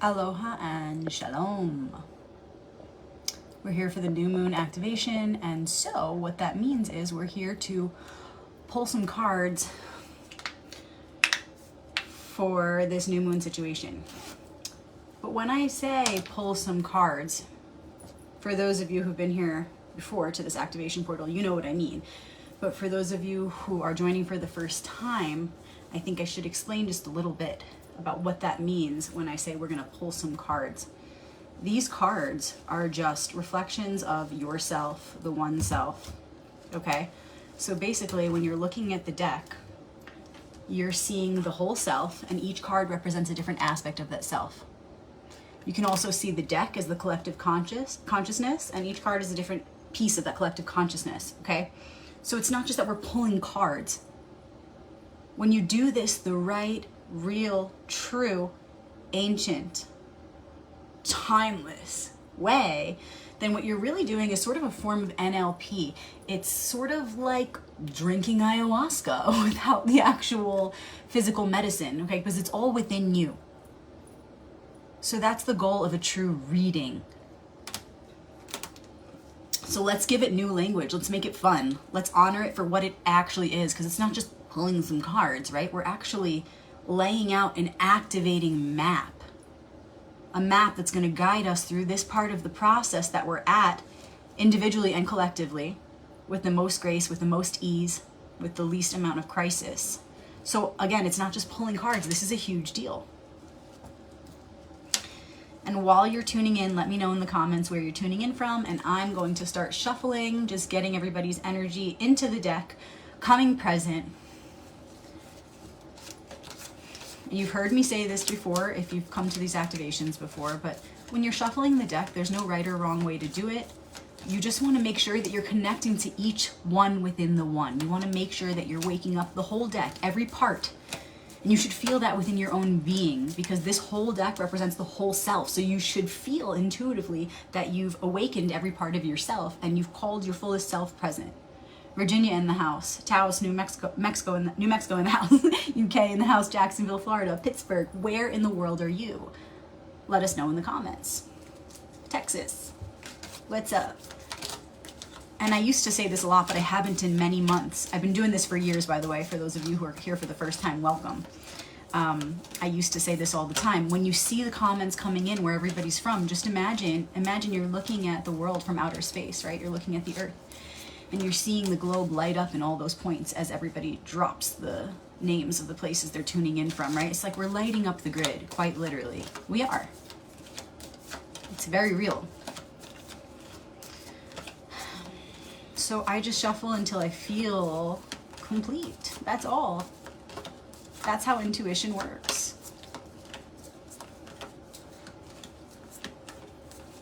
Aloha and shalom. We're here for the new moon activation, and so what that means is we're here to pull some cards for this new moon situation. But when I say pull some cards, for those of you who've been here before to this activation portal, you know what I mean. But for those of you who are joining for the first time, I think I should explain just a little bit about what that means when I say we're going to pull some cards. These cards are just reflections of yourself, the one self, okay? So basically, when you're looking at the deck, you're seeing the whole self, and each card represents a different aspect of that self. You can also see the deck as the collective consciousness, and each card is a different piece of that collective consciousness, okay? So it's not just that we're pulling cards. When you do this the right, real, true, ancient, timeless way, then what you're really doing is sort of a form of NLP. It's sort of like drinking ayahuasca without the actual physical medicine, okay? Because it's all within you. So that's the goal of a true reading. So let's give it new language. Let's make it fun. Let's honor it for what it actually is, because it's not just pulling some cards, right? We're actually laying out an activating map. A map that's going to guide us through this part of the process that we're at, individually and collectively, with the most grace, with the most ease, with the least amount of crisis. So again, it's not just pulling cards. This is a huge deal. And while you're tuning in, let me know in the comments where you're tuning in from, and I'm going to start shuffling, just getting everybody's energy into the deck, coming present. You've heard me say this before if you've come to these activations before, but when you're shuffling the deck, there's no right or wrong way to do it. You just want to make sure that you're connecting to each one within the one. You want to make sure that you're waking up the whole deck, every part. And you should feel that within your own being, because this whole deck represents the whole self. So you should feel intuitively that you've awakened every part of yourself and you've called your fullest self present. Virginia in the house, Taos, New Mexico in the house, UK in the house, Jacksonville, Florida, Pittsburgh. Where in the world are you? Let us know in the comments. Texas, what's up? And I used to say this a lot, but I haven't in many months. I've been doing this for years, by the way. For those of you who are here for the first time, welcome. I used to say this all the time. When you see the comments coming in where everybody's from, just imagine you're looking at the world from outer space, right? You're looking at the earth. And you're seeing the globe light up in all those points as everybody drops the names of the places they're tuning in from, right? It's like we're lighting up the grid, quite literally. We are. It's very real. So I just shuffle until I feel complete. That's all. That's how intuition works.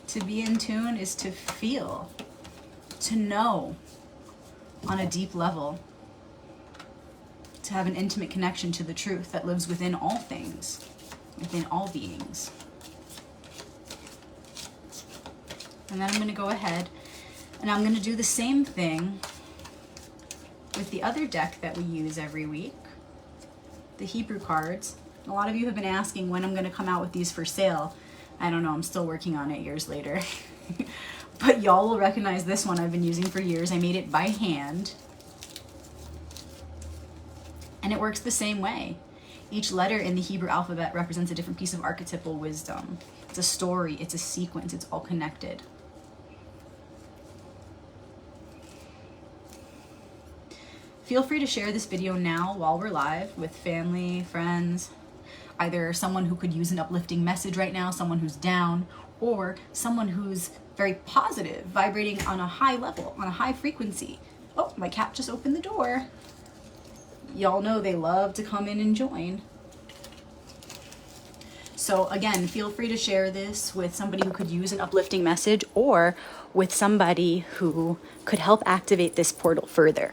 To be in tune is to feel, to know on a deep level, to have an intimate connection to the truth that lives within all things, within all beings. And then I'm going to go ahead and I'm going to do the same thing with the other deck that we use every week, the Hebrew cards. A lot of you have been asking when I'm going to come out with these for sale. I don't know, I'm still working on it years later. But y'all will recognize this one I've been using for years. I made it by hand. And it works the same way. Each letter in the Hebrew alphabet represents a different piece of archetypal wisdom. It's a story, it's a sequence, it's all connected. Feel free to share this video now while we're live with family, friends, either someone who could use an uplifting message right now, someone who's down, or someone who's very positive, vibrating on a high level, on a high frequency. Oh, my cat just opened the door. Y'all know they love to come in and join. So again, feel free to share this with somebody who could use an uplifting message or with somebody who could help activate this portal further.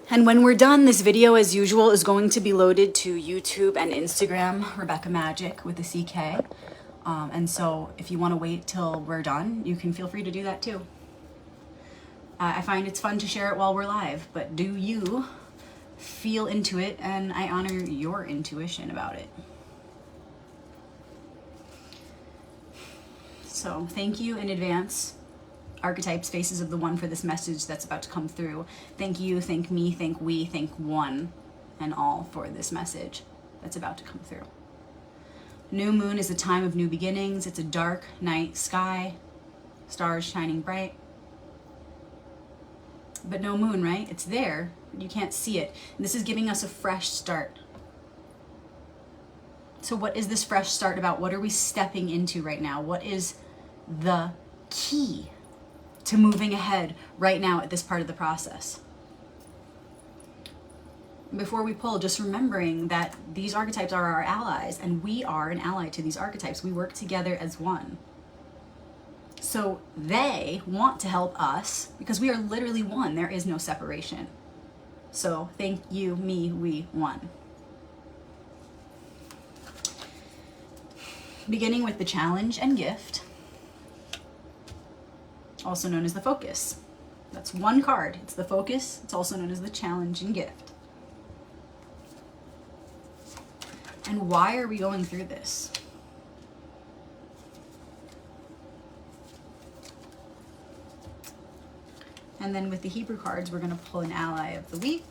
And when we're done, this video, as usual, is going to be loaded to YouTube and Instagram, Rebecca Magic with a CK. And so if you want to wait till we're done, you can feel free to do that too. I find it's fun to share it while we're live, but do you feel into it? And I honor your intuition about it. So thank you in advance, archetypes, faces of the one, for this message that's about to come through. Thank you, thank me, thank we, thank one and all for this message that's about to come through. New moon is a time of new beginnings. It's a dark night sky, stars shining bright. But no moon, right? It's there, but you can't see it. And this is giving us a fresh start. So what is this fresh start about? What are we stepping into right now? What is the key to moving ahead right now at this part of the process? Before we pull, just remembering that these archetypes are our allies, and we are an ally to these archetypes. We work together as one. So they want to help us because we are literally one. There is no separation. So thank you, me, we, one. Beginning with the challenge and gift, also known as the focus. That's one card. It's the focus. It's also known as the challenge and gift. And why are we going through this? And then with the Hebrew cards, we're going to pull an ally of the week.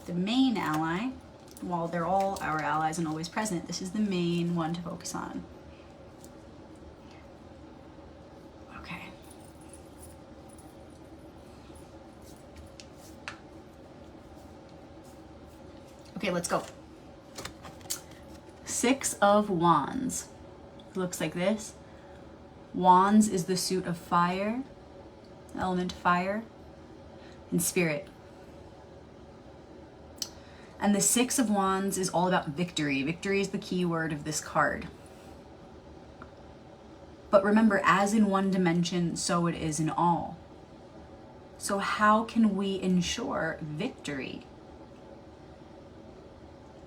The main ally, while they're all our allies and always present, this is the main one to focus on. Okay. Okay, let's go. Six of Wands. It looks like this. Wands is the suit of fire, element fire, and spirit. And the Six of Wands is all about victory. Victory is the key word of this card. But remember, as in one dimension, so it is in all. So how can we ensure victory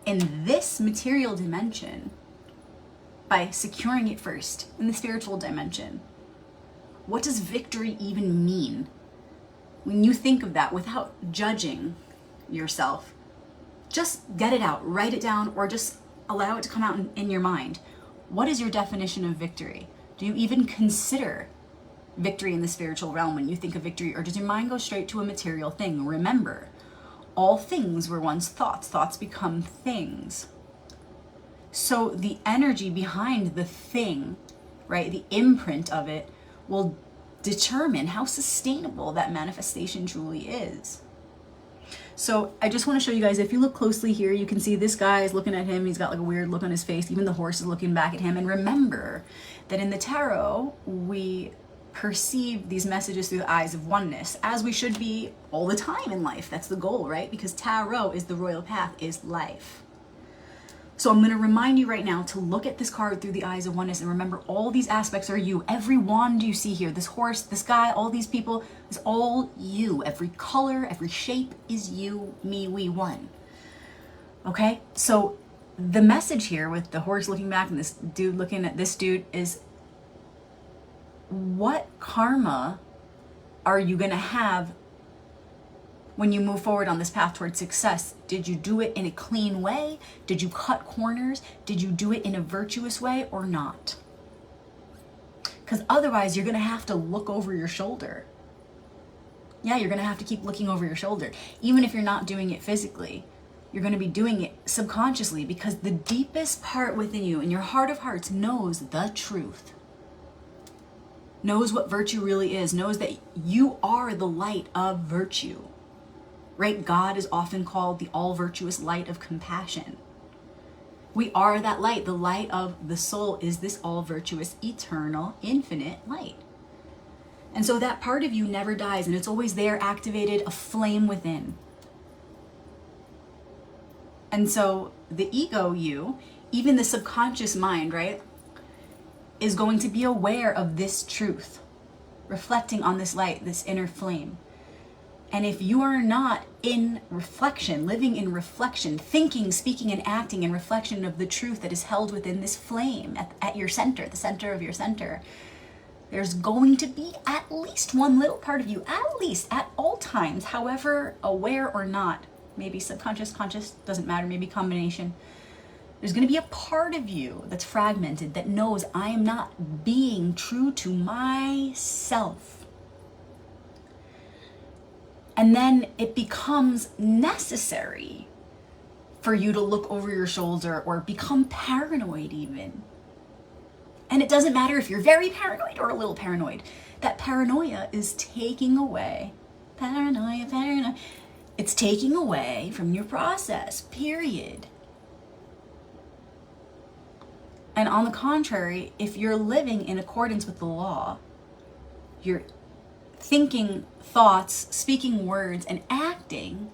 in this material dimension? By securing it first in the spiritual dimension. What does victory even mean? When you think of that without judging yourself, just get it out, write it down, or just allow it to come out in your mind. What is your definition of victory? Do you even consider victory in the spiritual realm when you think of victory, or does your mind go straight to a material thing? Remember, all things were once thoughts. Thoughts become things. So the energy behind the thing, right, the imprint of it, will determine how sustainable that manifestation truly is. So I just want to show you guys, if you look closely here, you can see this guy is looking at him. He's got like a weird look on his face. Even the horse is looking back at him. And remember that in the tarot, we perceive these messages through the eyes of oneness, as we should be all the time in life. That's the goal, right? Because tarot is the royal path, is life. So I'm going to remind you right now to look at this card through the eyes of oneness and remember all these aspects are you. Every wand you see here, this horse, this guy, all these people, is all you. Every color, every shape is you, me, we, one. Okay? So the message here with the horse looking back and this dude looking at this dude is, what karma are you going to have when you move forward on this path towards success? Did you do it in a clean way? Did you cut corners? Did you do it in a virtuous way or not? Because otherwise you're going to have to look over your shoulder. Yeah, you're going to have to keep looking over your shoulder. Even if you're not doing it physically, you're going to be doing it subconsciously, because the deepest part within you, in your heart of hearts, knows the truth. Knows what virtue really is. Knows that you are the light of virtue. Right? God is often called the all-virtuous light of compassion. We are that light. The light of the soul is this all-virtuous, eternal, infinite light. And so that part of you never dies, and it's always there, activated, aflame within. And so the ego you, even the subconscious mind, right, is going to be aware of this truth, reflecting on this light, this inner flame. And if you are not in reflection, living in reflection, thinking, speaking, and acting in reflection of the truth that is held within this flame at your center, the center of your center, There's going to be at least one little part of you, at least at all times, however aware or not, maybe subconscious, conscious, doesn't matter, maybe combination. There's going to be a part of you that's fragmented that knows I am not being true to myself. And then it becomes necessary for you to look over your shoulder or become paranoid even. And it doesn't matter if you're very paranoid or a little paranoid. That paranoia is taking away, paranoia. It's taking away from your process, period. And on the contrary, if you're living in accordance with the law, you're thinking thoughts, speaking words, and acting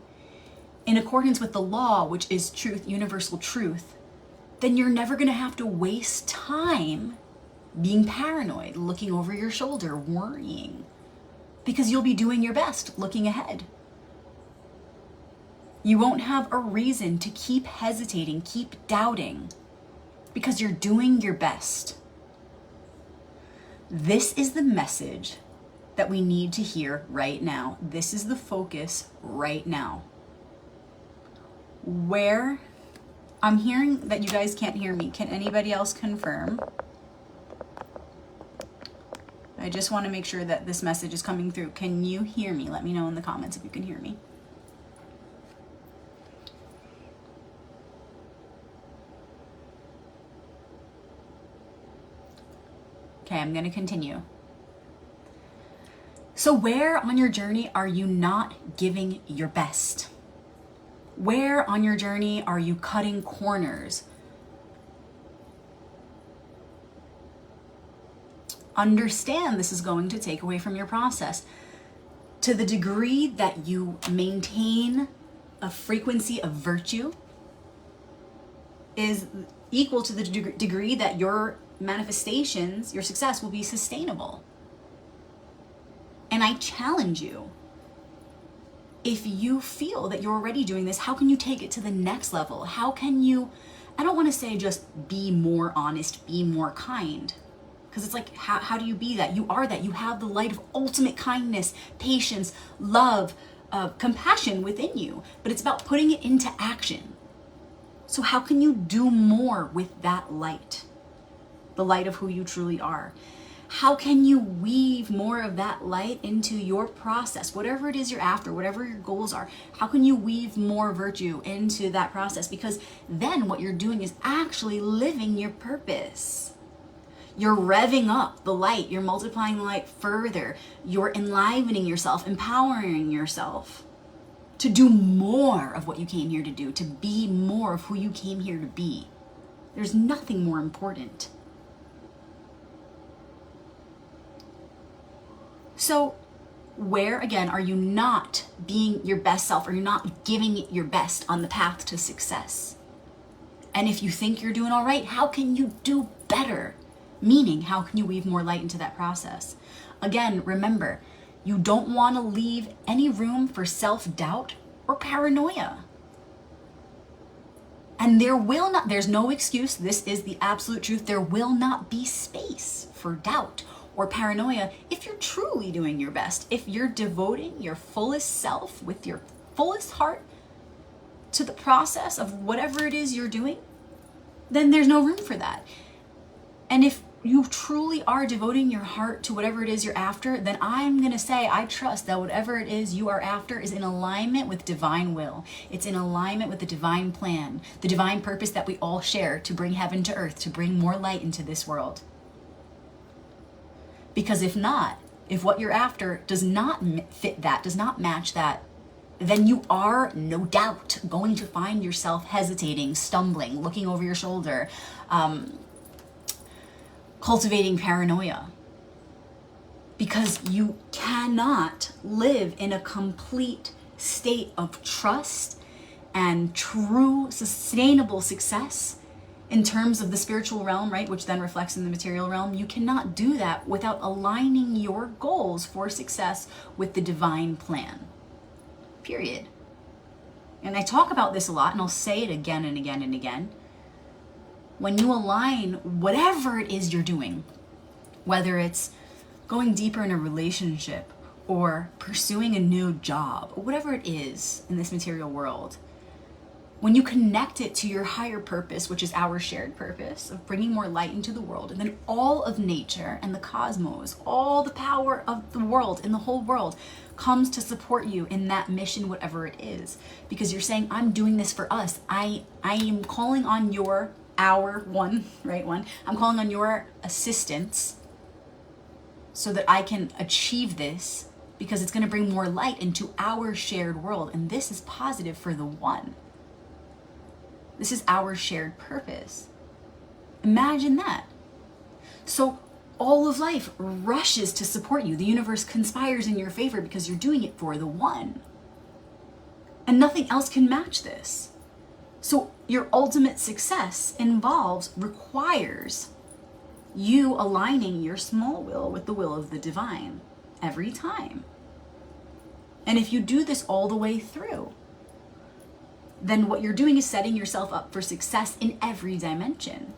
in accordance with the law, which is truth, universal truth, then you're never going to have to waste time being paranoid, looking over your shoulder, worrying, because you'll be doing your best, looking ahead. You won't have a reason to keep hesitating, keep doubting, because you're doing your best. This is the message that we need to hear right now. This is the focus right now. Where I'm hearing that you guys can't hear me. Can anybody else confirm? I just want to make sure that this message is coming through. Can you hear me? Let me know in the comments if you can hear me. Okay, I'm going to continue. So where on your journey are you not giving your best? Where on your journey are you cutting corners? Understand this is going to take away from your process. To the degree that you maintain a frequency of virtue is equal to the degree that your manifestations, your success will be sustainable. And I challenge you, if you feel that you're already doing this, how can you take it to the next level? How can you, I don't want to say just be more honest, be more kind. Because it's like, how do you be that? You are that. You have the light of ultimate kindness, patience, love, compassion within you. But it's about putting it into action. So how can you do more with that light? The light of who you truly are. How can you weave more of that light into your process? Whatever it is you're after, whatever your goals are, how can you weave more virtue into that process? Because then what you're doing is actually living your purpose. You're revving up the light, you're multiplying the light further, you're enlivening yourself, empowering yourself to do more of what you came here to do, to be more of who you came here to be. There's nothing more important. So where, again, are you not being your best self? Are you not giving it your best on the path to success? And if you think you're doing all right, how can you do better? Meaning, how can you weave more light into that process? Again, remember, you don't want to leave any room for self-doubt or paranoia. And there's no excuse, this is the absolute truth, there will not be space for doubt or paranoia if you're truly doing your best. If you're devoting your fullest self with your fullest heart to the process of whatever it is you're doing, then there's no room for that. And if you truly are devoting your heart to whatever it is you're after, then I'm going to say, I trust that whatever it is you are after is in alignment with divine will. It's in alignment with the divine plan, the divine purpose that we all share to bring heaven to earth, to bring more light into this world. Because if not, if what you're after does not fit that, does not match that, then you are no doubt going to find yourself hesitating, stumbling, looking over your shoulder, cultivating paranoia, because you cannot live in a complete state of trust and true sustainable success in terms of the spiritual realm, right, which then reflects in the material realm. You cannot do that without aligning your goals for success with the divine plan, period. And I talk about this a lot, and I'll say it again and again and again. When you align whatever it is you're doing, whether it's going deeper in a relationship, or pursuing a new job, or whatever it is in this material world, when you connect it to your higher purpose, which is our shared purpose of bringing more light into the world, and then all of nature and the cosmos, all the power of the world and the whole world comes to support you in that mission, whatever it is, because you're saying, I'm doing this for us. I am calling on our one, right one, I'm calling on your assistance so that I can achieve this, because it's going to bring more light into our shared world. And this is positive for the one. This is our shared purpose. Imagine that. So all of life rushes to support you. The universe conspires in your favor because you're doing it for the one. And nothing else can match this. So your ultimate success requires you aligning your small will with the will of the divine every time. And if you do this all the way through, then what you're doing is setting yourself up for success in every dimension.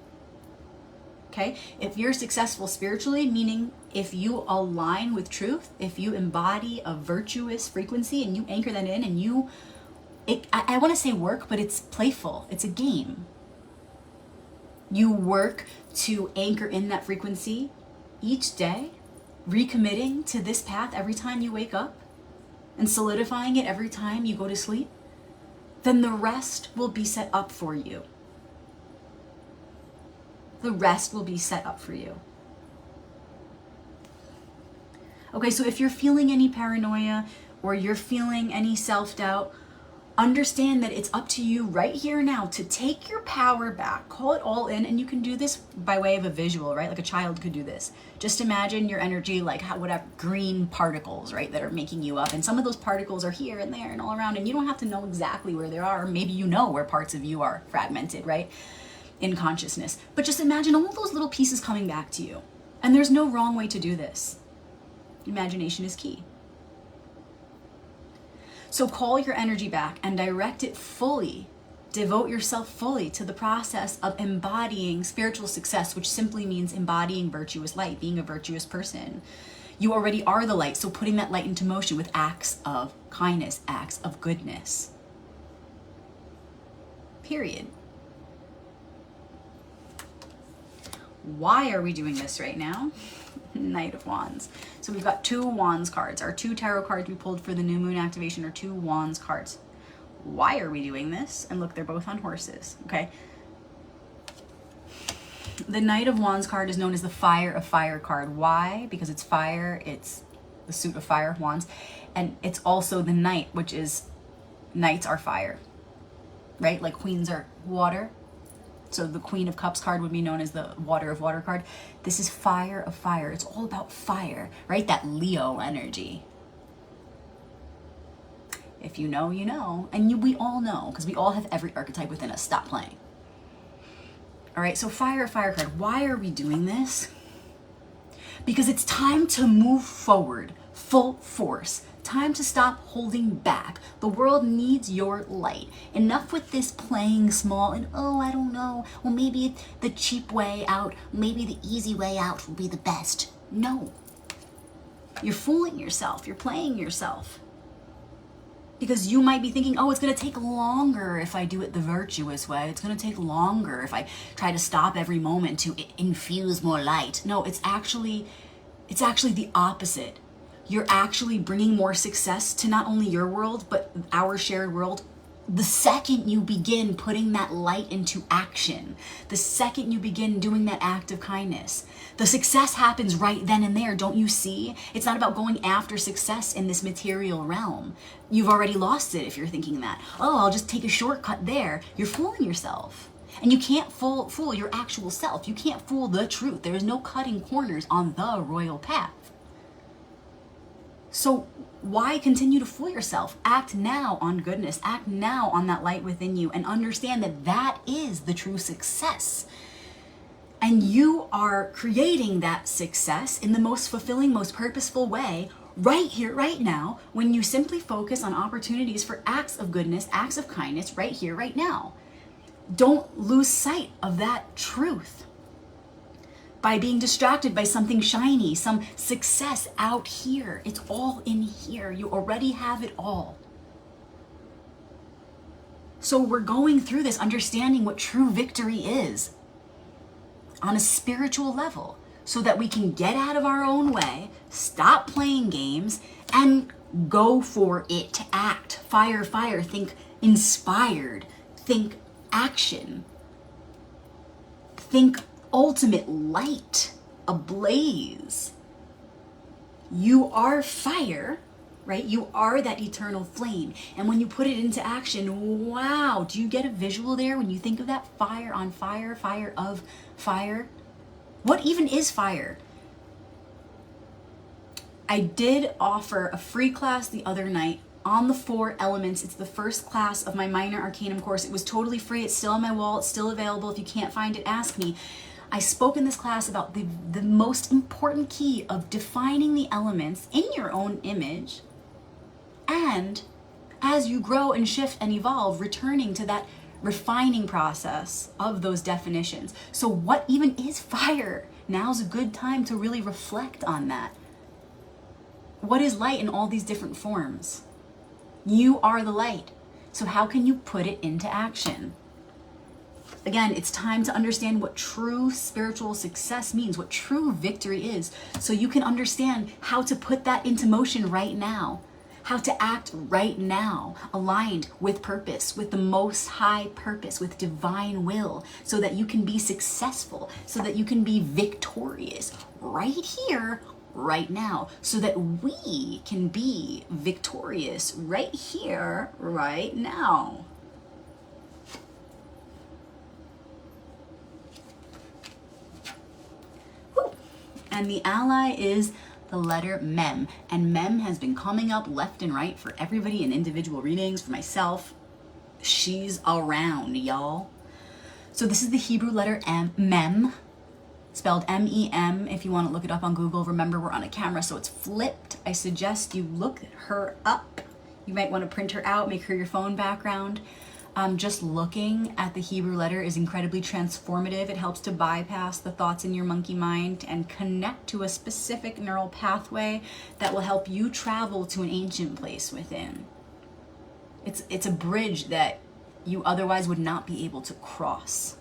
Okay? If you're successful spiritually, meaning if you align with truth, if you embody a virtuous frequency and you anchor that in, and I want to say work, but it's playful. It's a game. You work to anchor in that frequency each day, recommitting to this path every time you wake up, and solidifying it every time you go to sleep, then the rest will be set up for you. The rest will be set up for you. Okay, so if you're feeling any paranoia or you're feeling any self-doubt, understand that it's up to you right here now to take your power back, call it all in, and you can do this by way of a visual, right? Like a child could do this. Just imagine your energy like whatever green particles, right, that are making you up. And some of those particles are here and there and all around, and you don't have to know exactly where they are. Maybe you know where parts of you are fragmented, right, in consciousness. But just imagine all those little pieces coming back to you. And there's no wrong way to do this. Imagination is key. So call your energy back and direct it fully. Devote yourself fully to the process of embodying spiritual success, which simply means embodying virtuous light, being a virtuous person. You already are the light, so putting that light into motion with acts of kindness, acts of goodness. Period. Why are we doing this right now? Knight of Wands. So we've got 2 Wands cards. Our 2 tarot cards we pulled for the new moon activation are 2 Wands cards. Why are we doing this? And look, they're both on horses, okay? The Knight of Wands card is known as the Fire of Fire card. Why? Because it's fire, it's the suit of fire, wands, and it's also the Knight, which is, knights are fire, right? Like queens are water. So the Queen of Cups card would be known as the Water of Water card. This is Fire of Fire. It's all about fire, right? That Leo energy. If you know, you know. And we all know, because we all have every archetype within us. Stop playing. All right, so Fire of Fire card. Why are we doing this? Because it's time to move forward, full force. Time to stop holding back. The world needs your light. Enough with this playing small and, oh, I don't know, well, maybe the cheap way out, maybe the easy way out will be the best. No. You're fooling yourself. You're playing yourself. Because you might be thinking, oh, it's going to take longer if I do it the virtuous way. It's going to take longer if I try to stop every moment to infuse more light. No, it's actually the opposite. You're actually bringing more success to not only your world, but our shared world. The second you begin putting that light into action, the second you begin doing that act of kindness, the success happens right then and there. Don't you see? It's not about going after success in this material realm. You've already lost it if you're thinking that. Oh, I'll just take a shortcut there. You're fooling yourself. And you can't fool your actual self. You can't fool the truth. There is no cutting corners on the royal path. So why continue to fool yourself? Act now on goodness. Act now on that light within you, and understand that that is the true success. And you are creating that success in the most fulfilling, most purposeful way right here, right now, when you simply focus on opportunities for acts of goodness, acts of kindness right here, right now. Don't lose sight of that truth. by being distracted by something shiny, some success out here. It's all in here. You already have it all. So we're going through this understanding what true victory is on a spiritual level, so that we can get out of our own way, stop playing games, and go for it. Act. Fire, fire. Think inspired. Think action. Think ultimate light, ablaze. You are fire, right? You are that eternal flame. And when you put it into action, wow, do you get a visual there when you think of that fire on fire, fire of fire? What even is fire? I did offer a free class the other night on the 4 elements. It's the first class of my Minor Arcanum course. It was totally free. It's still on my wall. It's still available. If you can't find it, ask me. I spoke in this class about the most important key of defining the elements in your own image, and as you grow and shift and evolve, returning to that refining process of those definitions. So what even is fire? Now's a good time to really reflect on that. What is light in all these different forms? You are the light. So how can you put it into action? Again, it's time to understand what true spiritual success means, what true victory is, so you can understand how to put that into motion right now, how to act right now, aligned with purpose, with the most high purpose, with divine will, so that you can be successful, so that you can be victorious right here, right now, so that we can be victorious right here, right now. Woo. And the ally is the letter Mem, and Mem has been coming up left and right for everybody in individual readings, for myself. She's around, y'all. So this is the Hebrew letter M, Mem, spelled M-E-M. If you want to look it up on Google, remember we're on a camera, so it's flipped. I suggest you look her up. You might want to print her out, make her your phone background. Just looking at the Hebrew letter is incredibly transformative. It helps to bypass the thoughts in your monkey mind and connect to a specific neural pathway that will help you travel to an ancient place within. It's a bridge that you otherwise would not be able to cross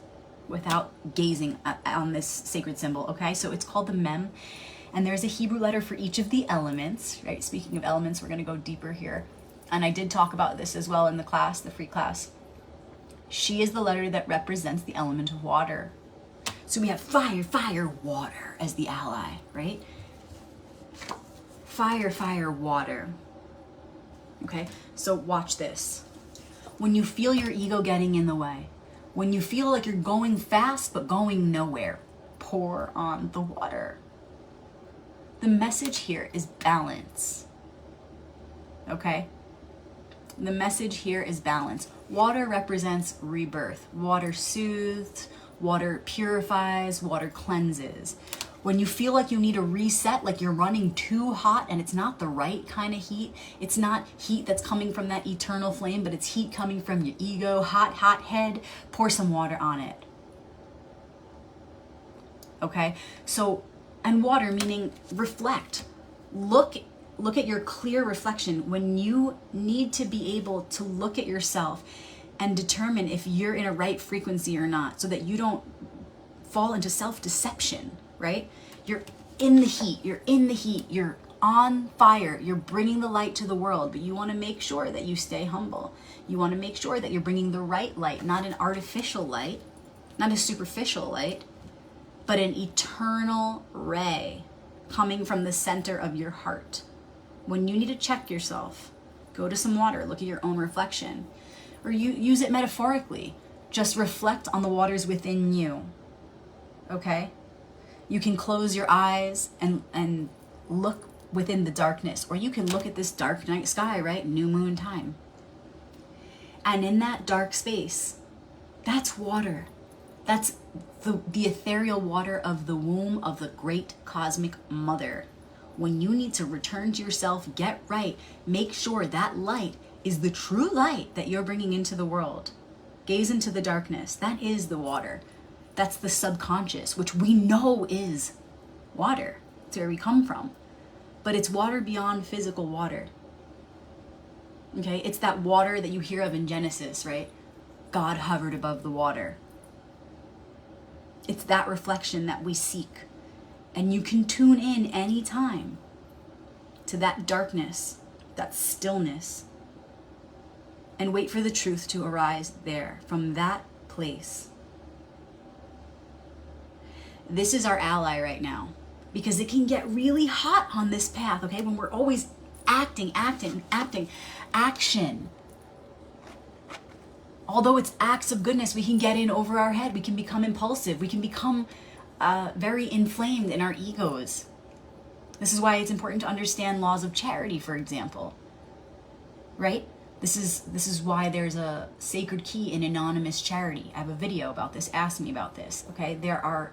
without gazing on this sacred symbol, okay? So it's called the Mem, and there's a Hebrew letter for each of the elements, right? Speaking of elements, we're gonna go deeper here. And I did talk about this as well in the class, the free class. She is the letter that represents the element of water. So we have fire, fire, water as the ally, right? Fire, fire, water. Okay, so watch this. When you feel your ego getting in the way, when you feel like you're going fast but going nowhere, pour on the water. The message here is balance. Okay? The message here is balance. Water represents rebirth. Water soothes, water purifies, water cleanses. When you feel like you need a reset, like you're running too hot and it's not the right kind of heat, it's not heat that's coming from that eternal flame, but it's heat coming from your ego, hot, hot head, pour some water on it. Okay? So, and water meaning reflect. Look at your clear reflection. When you need to be able to look at yourself and determine if you're in a right frequency or not, so that you don't fall into self-deception, right? You're in the heat, you're on fire, you're bringing the light to the world, but you want to make sure that you stay humble. You want to make sure that you're bringing the right light, not an artificial light, not a superficial light, but an eternal ray coming from the center of your heart. When you need to check yourself, go to some water, look at your own reflection, or you use it metaphorically. Just reflect on the waters within you, okay? You can close your eyes and look within the darkness, or you can look at this dark night sky, right? New moon time. And in that dark space, that's water. That's the ethereal water of the womb of the great cosmic mother. When you need to return to yourself, get right, make sure that light is the true light that you're bringing into the world. Gaze into the darkness. That is the water. That's the subconscious, which we know is water. It's where we come from. But it's water beyond physical water. Okay? It's that water that you hear of in Genesis, right? God hovered above the water. It's that reflection that we seek. And you can tune in anytime to that darkness, that stillness, and wait for the truth to arise there, from that place. This is our ally right now, because it can get really hot on this path, okay? When we're always acting, action. Although it's acts of goodness, we can get in over our head. We can become impulsive. We can become very inflamed in our egos. This is why it's important to understand laws of charity, for example. Right? This is why there's a sacred key in anonymous charity. I have a video about this. Ask me about this. Okay? There are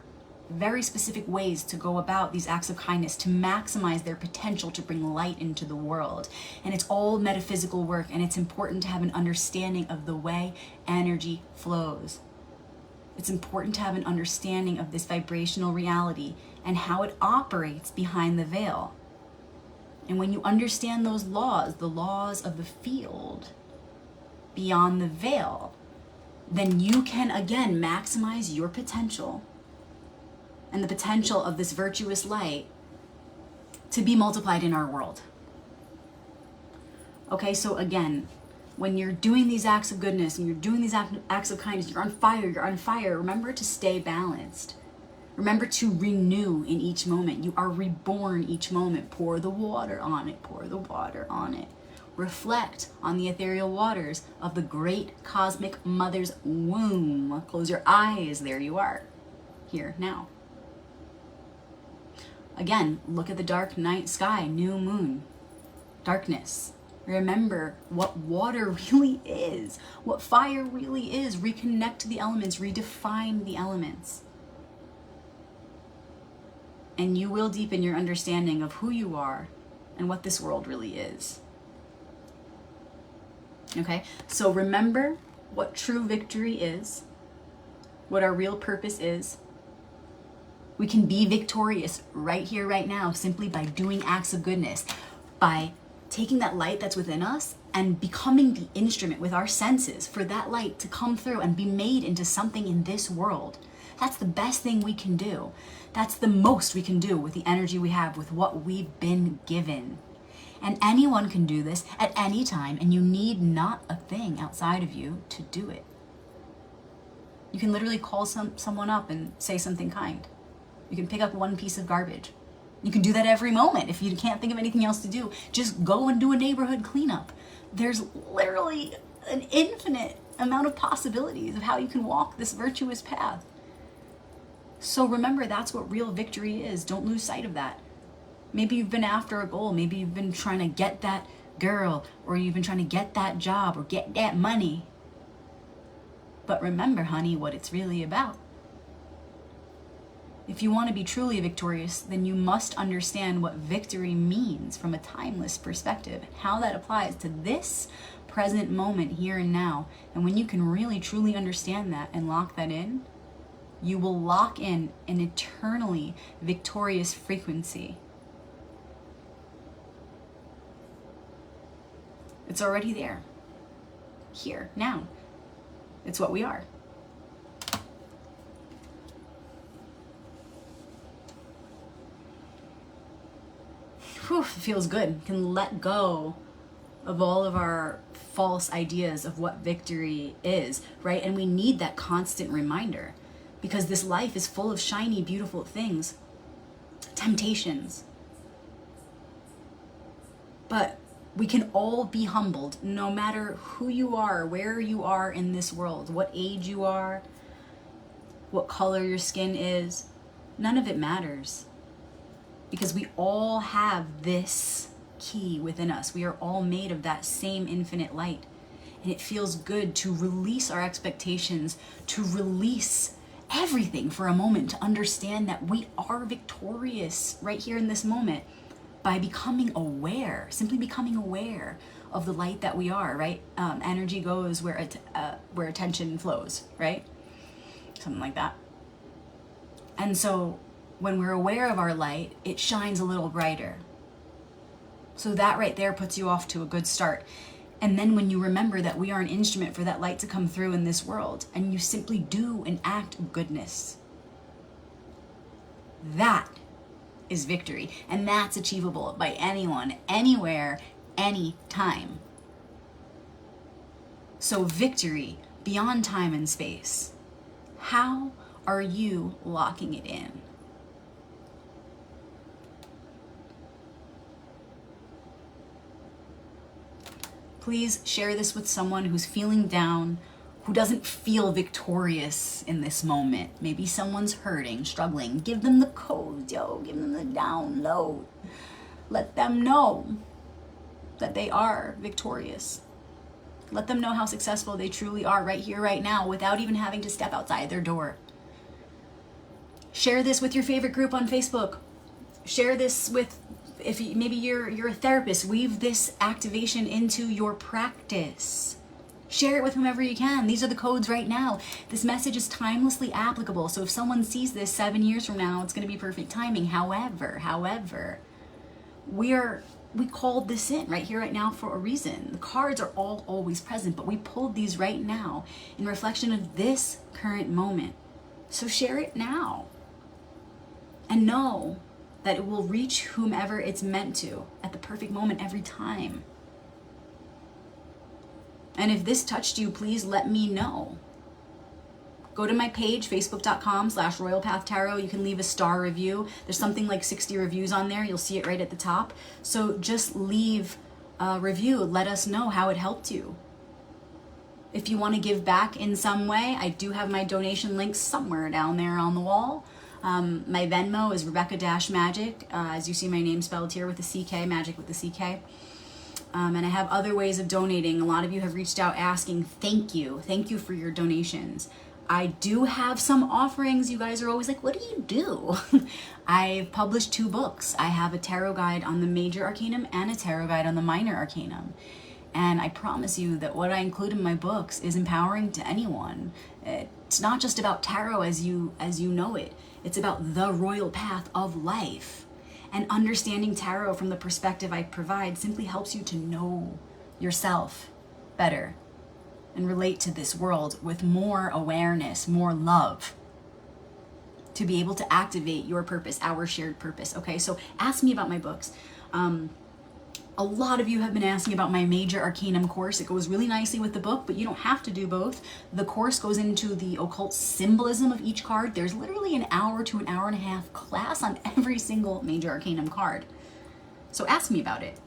very specific ways to go about these acts of kindness to maximize their potential to bring light into the world. And it's all metaphysical work, and it's important to have an understanding of the way energy flows. It's important to have an understanding of this vibrational reality and how it operates behind the veil. And when you understand those laws, the laws of the field beyond the veil, then you can again maximize your potential and the potential of this virtuous light to be multiplied in our world. Okay, so again, when you're doing these acts of goodness and you're doing these acts of kindness, you're on fire, remember to stay balanced. Remember to renew in each moment. You are reborn each moment. Pour the water on it, pour the water on it. Reflect on the ethereal waters of the great cosmic mother's womb. Close your eyes, there you are, here, now. Again, look at the dark night sky, new moon, darkness. Remember what water really is, what fire really is. Reconnect to the elements, redefine the elements. And you will deepen your understanding of who you are and what this world really is. Okay, so remember what true victory is, what our real purpose is. We can be victorious right here, right now, simply by doing acts of goodness, by taking that light that's within us and becoming the instrument with our senses for that light to come through and be made into something in this world. That's the best thing we can do. That's the most we can do with the energy we have, with what we've been given. And anyone can do this at any time, and you need not a thing outside of you to do it. You can literally call someone up and say something kind. You can pick up one piece of garbage. You can do that every moment. If you can't think of anything else to do, just go and do a neighborhood cleanup. There's literally an infinite amount of possibilities of how you can walk this virtuous path. So remember, that's what real victory is. Don't lose sight of that. Maybe you've been after a goal. Maybe you've been trying to get that girl, or you've been trying to get that job or get that money. But remember, honey, what it's really about. If you want to be truly victorious, then you must understand what victory means from a timeless perspective, and how that applies to this present moment, here and now. And when you can really truly understand that and lock that in, you will lock in an eternally victorious frequency. It's already there. Here, now. It's what we are. Whew, it feels good. You can let go of all of our false ideas of what victory is, right? And we need that constant reminder, because this life is full of shiny, beautiful things, temptations. But we can all be humbled, no matter who you are, where you are in this world, what age you are, what color your skin is. None of it matters. Because we all have this key within us. We are all made of that same infinite light. And it feels good to release our expectations, to release everything for a moment, to understand that we are victorious right here in this moment by becoming aware, simply becoming aware of the light that we are, right? Energy goes where attention flows, right? Something like that. And so when we're aware of our light, it shines a little brighter. So that right there puts you off to a good start. And then when you remember that we are an instrument for that light to come through in this world, and you simply do an act of goodness, that is victory. And that's achievable by anyone, anywhere, anytime. So victory beyond time and space. How are you locking it in? Please share this with someone who's feeling down, who doesn't feel victorious in this moment. Maybe someone's hurting, struggling. Give them the code, yo. Give them the download. Let them know that they are victorious. Let them know how successful they truly are right here, right now, without even having to step outside their door. Share this with your favorite group on Facebook. Share this with, if maybe you're a therapist, weave this activation into your practice. Share it with whomever you can. These are the codes right now. This message is timelessly applicable. So if someone sees this 7 years from now, it's going to be perfect timing. However, we called this in right here, right now for a reason. The cards are all always present, but we pulled these right now in reflection of this current moment. So share it now. And know that it will reach whomever it's meant to at the perfect moment every time. And if this touched you, please let me know. Go to my page, facebook.com/RoyalPathTarot. You can leave a star review. There's something like 60 reviews on there. You'll see it right at the top. So just leave a review. Let us know how it helped you. If you want to give back in some way, I do have my donation links somewhere down there on the wall. My Venmo is Rebecca-Magic. As you see my name spelled here with a CK, magic with a CK. And I have other ways of donating. A lot of you have reached out asking, thank you. Thank you for your donations. I do have some offerings. You guys are always like, what do you do? I've published 2 books. I have a tarot guide on the major arcanum and a tarot guide on the minor arcanum. And I promise you that what I include in my books is empowering to anyone. It's not just about tarot as you know it. It's about the royal path of life. And understanding tarot from the perspective I provide simply helps you to know yourself better and relate to this world with more awareness, more love, to be able to activate your purpose, our shared purpose. Okay, so ask me about my books. A lot of you have been asking about my major arcanum course. It goes really nicely with the book, but you don't have to do both. The course goes into the occult symbolism of each card. There's literally an hour to an hour and a half class on every single major arcanum card. So ask me about it.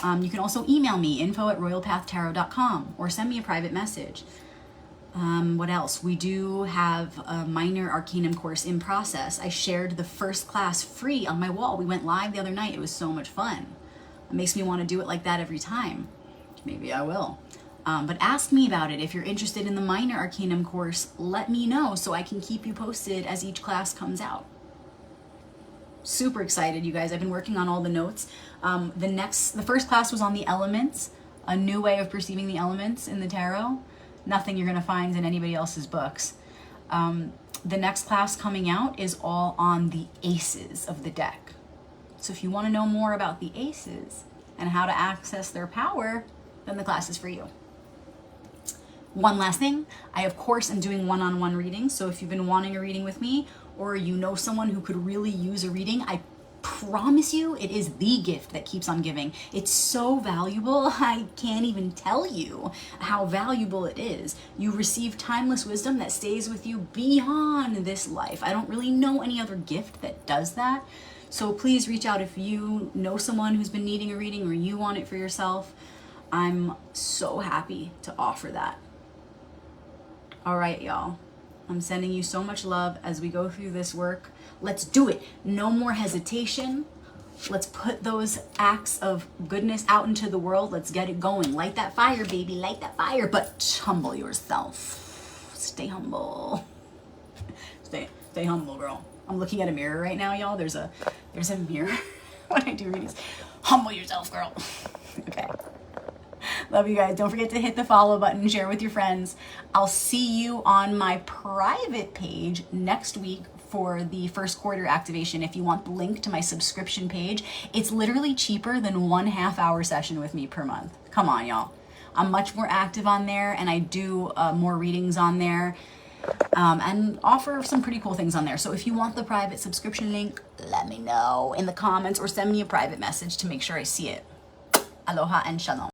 You can also email me, info@royalpathtarot.com, or send me a private message. What else? We do have a minor arcanum course in process. I shared the first class free on my wall. We went live the other night. It was so much fun. It makes me want to do it like that every time. Maybe I will. But ask me about it. If you're interested in the minor arcanum course, let me know so I can keep you posted as each class comes out. Super excited, you guys. I've been working on all the notes. The first class was on the elements, a new way of perceiving the elements in the tarot. Nothing you're going to find in anybody else's books. The next class coming out is all on the aces of the deck. So if you want to know more about the aces and how to access their power, then the class is for you. One last thing, I of course am doing one-on-one readings. So if you've been wanting a reading with me, or you know someone who could really use a reading, I promise you it is the gift that keeps on giving. It's so valuable, I can't even tell you how valuable it is. You receive timeless wisdom that stays with you beyond this life. I don't really know any other gift that does that. So please reach out if you know someone who's been needing a reading or you want it for yourself. I'm so happy to offer that. All right, y'all. I'm sending you so much love as we go through this work. Let's do it. No more hesitation. Let's put those acts of goodness out into the world. Let's get it going. Light that fire, baby. Light that fire. But humble yourself. Stay humble. Stay humble, girl. I'm looking at a mirror right now, y'all. There's a mirror when I do readings. Humble yourself, girl. Okay. Love you guys. Don't forget to hit the follow button, share with your friends. I'll see you on my private page next week for the first quarter activation if you want the link to my subscription page. It's literally cheaper than 1.5 hour session with me per month. Come on, y'all. I'm much more active on there, and I do more readings on there, and offer some pretty cool things on there. So if you want the private subscription link, let me know in the comments or send me a private message to make sure I see it. Aloha and shalom.